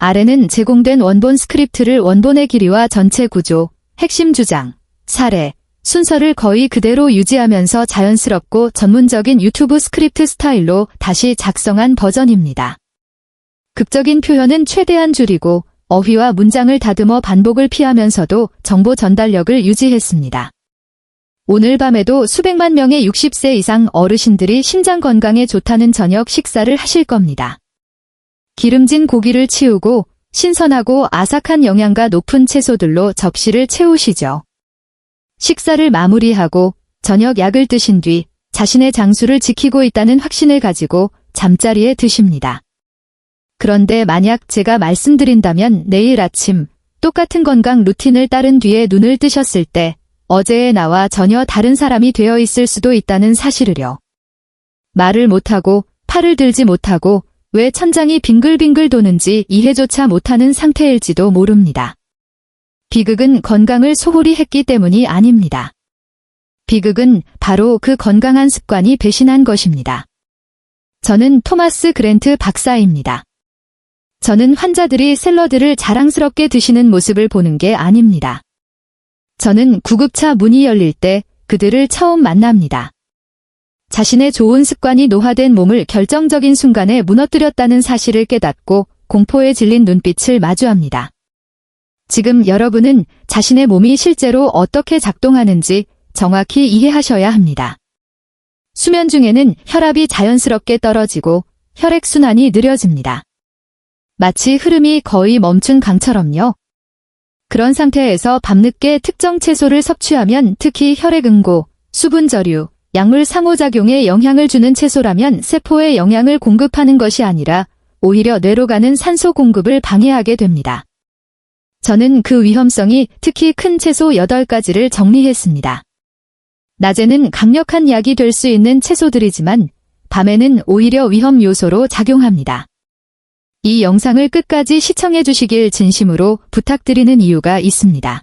아래는 제공된 원본 스크립트를 원본의 길이와 전체 구조, 핵심 주장, 사례, 순서를 거의 그대로 유지하면서 자연스럽고 전문적인 유튜브 스크립트 스타일로 다시 작성한 버전입니다. 극적인 표현은 최대한 줄이고 어휘와 문장을 다듬어 반복을 피하면서도 정보 전달력을 유지했습니다. 오늘 밤에도 수백만 명의 60세 이상 어르신들이 심장 건강에 좋다는 저녁 식사를 하실 겁니다. 기름진 고기를 치우고 신선하고 아삭한 영양가 높은 채소들로 접시를 채우시죠. 식사를 마무리하고 저녁 약을 드신 뒤 자신의 장수를 지키고 있다는 확신을 가지고 잠자리에 드십니다. 그런데 만약 제가 말씀드린다면 내일 아침 똑같은 건강 루틴을 따른 뒤에 눈을 뜨셨을 때 어제의 나와 전혀 다른 사람이 되어 있을 수도 있다는 사실을요. 말을 못하고 팔을 들지 못하고 왜 천장이 빙글빙글 도는지 이해조차 못하는 상태일지도 모릅니다. 비극은 건강을 소홀히 했기 때문이 아닙니다. 비극은 바로 그 건강한 습관이 배신한 것입니다. 저는 토마스 그랜트 박사입니다. 저는 환자들이 샐러드를 자랑스럽게 드시는 모습을 보는 게 아닙니다. 저는 구급차 문이 열릴 때 그들을 처음 만납니다. 자신의 좋은 습관이 노화된 몸을 결정적인 순간에 무너뜨렸다는 사실을 깨닫고 공포에 질린 눈빛을 마주합니다. 지금 여러분은 자신의 몸이 실제로 어떻게 작동하는지 정확히 이해하셔야 합니다. 수면 중에는 혈압이 자연스럽게 떨어지고 혈액순환이 느려집니다. 마치 흐름이 거의 멈춘 강처럼요. 그런 상태에서 밤늦게 특정 채소를 섭취하면 특히 혈액응고, 수분 저류, 약물 상호작용에 영향을 주는 채소라면 세포에 영양을 공급하는 것이 아니라 오히려 뇌로 가는 산소 공급을 방해하게 됩니다. 저는 그 위험성이 특히 큰 채소 8가지를 정리했습니다. 낮에는 강력한 약이 될 수 있는 채소들이지만 밤에는 오히려 위험 요소로 작용합니다. 이 영상을 끝까지 시청해 주시길 진심으로 부탁드리는 이유가 있습니다.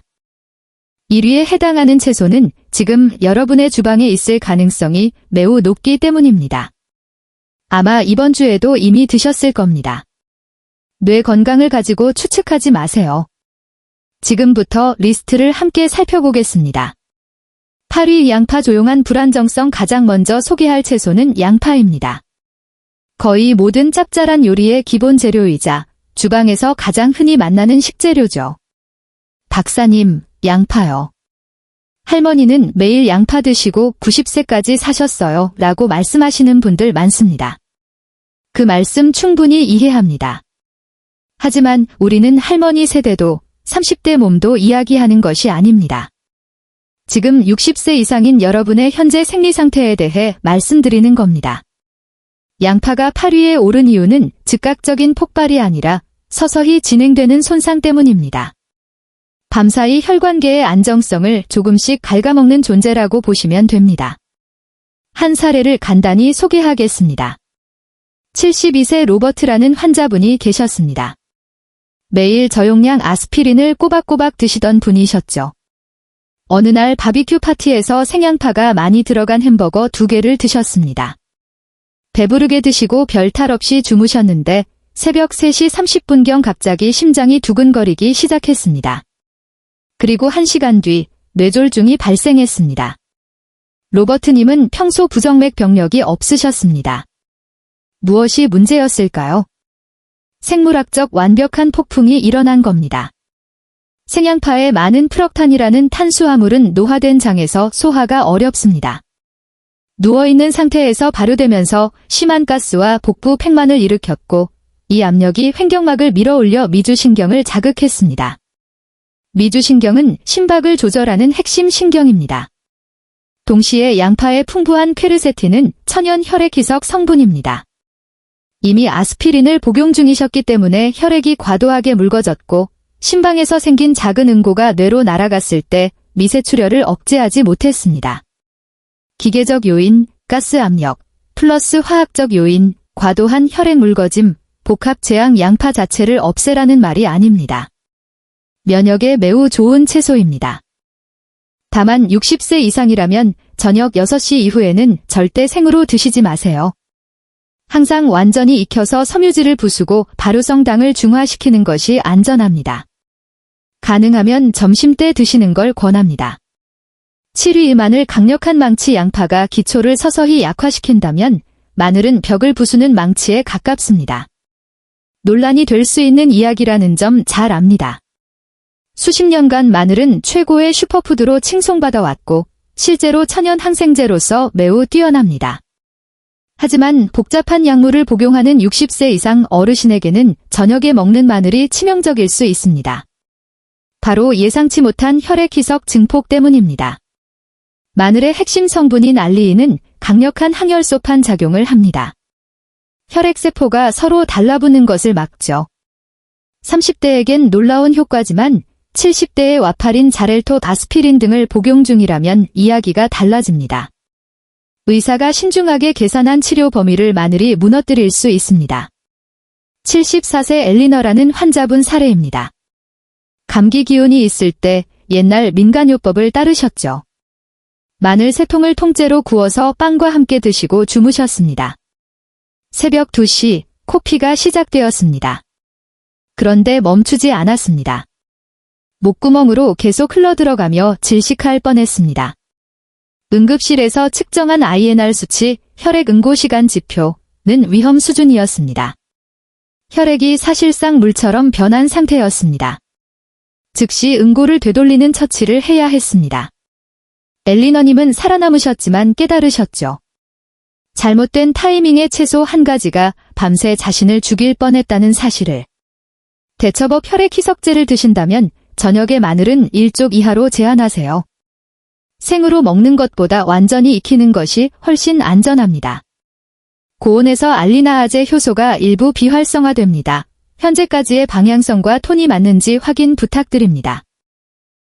1위에 해당하는 채소는 지금 여러분의 주방에 있을 가능성이 매우 높기 때문입니다. 아마 이번 주에도 이미 드셨을 겁니다. 뇌 건강을 가지고 추측하지 마세요. 지금부터 리스트를 함께 살펴보겠습니다. 8위 양파. 조용한 불안정성. 가장 먼저 소개할 채소는 양파입니다. 거의 모든 짭짤한 요리의 기본 재료이자 주방에서 가장 흔히 만나는 식재료죠. 박사님, 양파요. 할머니는 매일 양파 드시고 90세까지 사셨어요 라고 말씀하시는 분들 많습니다. 그 말씀 충분히 이해합니다. 하지만 우리는 할머니 세대도 30대 몸도 이야기하는 것이 아닙니다. 지금 60세 이상인 여러분의 현재 생리 상태에 대해 말씀드리는 겁니다. 양파가 8위에 오른 이유는 즉각적인 폭발이 아니라 서서히 진행되는 손상 때문입니다. 밤사이 혈관계의 안정성을 조금씩 갉아먹는 존재라고 보시면 됩니다. 한 사례를 간단히 소개하겠습니다. 72세 로버트라는 환자분이 계셨습니다. 매일 저용량 아스피린을 꼬박꼬박 드시던 분이셨죠. 어느 날 바비큐 파티에서 생양파가 많이 들어간 햄버거 2개를 드셨습니다. 배부르게 드시고 별탈 없이 주무셨는데 새벽 3시 30분경 갑자기 심장이 두근거리기 시작했습니다. 그리고 1시간 뒤 뇌졸중이 발생했습니다. 로버트님은 평소 부정맥 병력이 없으셨습니다. 무엇이 문제였을까요? 생물학적 완벽한 폭풍이 일어난 겁니다. 생양파에 많은 프럭탄이라는 탄수화물은 노화된 장에서 소화가 어렵습니다. 누워있는 상태에서 발효되면서 심한 가스와 복부 팽만을 일으켰고 이 압력이 횡격막을 밀어올려 미주신경을 자극했습니다. 미주신경은 심박을 조절하는 핵심 신경입니다. 동시에 양파의 풍부한 퀘르세틴은 천연 혈액희석 성분입니다. 이미 아스피린을 복용 중이셨기 때문에 혈액이 과도하게 묽어졌고 심방에서 생긴 작은 응고가 뇌로 날아갔을 때 미세출혈을 억제하지 못했습니다. 기계적 요인, 가스 압력, 플러스 화학적 요인, 과도한 혈액 묽어짐, 복합 재앙. 양파 자체를 없애라는 말이 아닙니다. 면역에 매우 좋은 채소입니다. 다만 60세 이상이라면 저녁 6시 이후에는 절대 생으로 드시지 마세요. 항상 완전히 익혀서 섬유질을 부수고 발효성당을 중화시키는 것이 안전합니다. 가능하면 점심때 드시는 걸 권합니다. 7위 마늘 강력한 망치 양파가 기초를 서서히 약화시킨다면 마늘은 벽을 부수는 망치에 가깝습니다. 논란이 될 수 있는 이야기라는 점 잘 압니다. 수십 년간 마늘은 최고의 슈퍼푸드로 칭송받아왔고 실제로 천연 항생제로서 매우 뛰어납니다. 하지만 복잡한 약물을 복용하는 60세 이상 어르신에게는 저녁에 먹는 마늘이 치명적일 수 있습니다. 바로 예상치 못한 혈액희석 증폭 때문입니다. 마늘의 핵심 성분인 알리인은 강력한 항혈소판 작용을 합니다. 혈액세포가 서로 달라붙는 것을 막죠. 30대에겐 놀라운 효과지만 70대의 와파린, 자렐토, 아스피린 등을 복용 중이라면 이야기가 달라집니다. 의사가 신중하게 계산한 치료 범위를 마늘이 무너뜨릴 수 있습니다. 74세 엘리너라는 환자분 사례입니다. 감기 기운이 있을 때 옛날 민간요법을 따르셨죠. 마늘 3통을 통째로 구워서 빵과 함께 드시고 주무셨습니다. 새벽 2시 코피가 시작되었습니다. 그런데 멈추지 않았습니다. 목구멍으로 계속 흘러들어가며 질식할 뻔했습니다. 응급실에서 측정한 INR 수치, 혈액 응고시간 지표는 위험 수준이었습니다. 혈액이 사실상 물처럼 변한 상태였습니다. 즉시 응고를 되돌리는 처치를 해야 했습니다. 엘리너님은 살아남으셨지만 깨달으셨죠. 잘못된 타이밍의 채소 한 가지가 밤새 자신을 죽일 뻔했다는 사실을. 대처법 혈액희석제를 드신다면 저녁에 마늘은 1쪽 이하로 제한하세요. 생으로 먹는 것보다 완전히 익히는 것이 훨씬 안전합니다. 고온에서 알리나아제 효소가 일부 비활성화됩니다. 현재까지의 방향성과 톤이 맞는지 확인 부탁드립니다.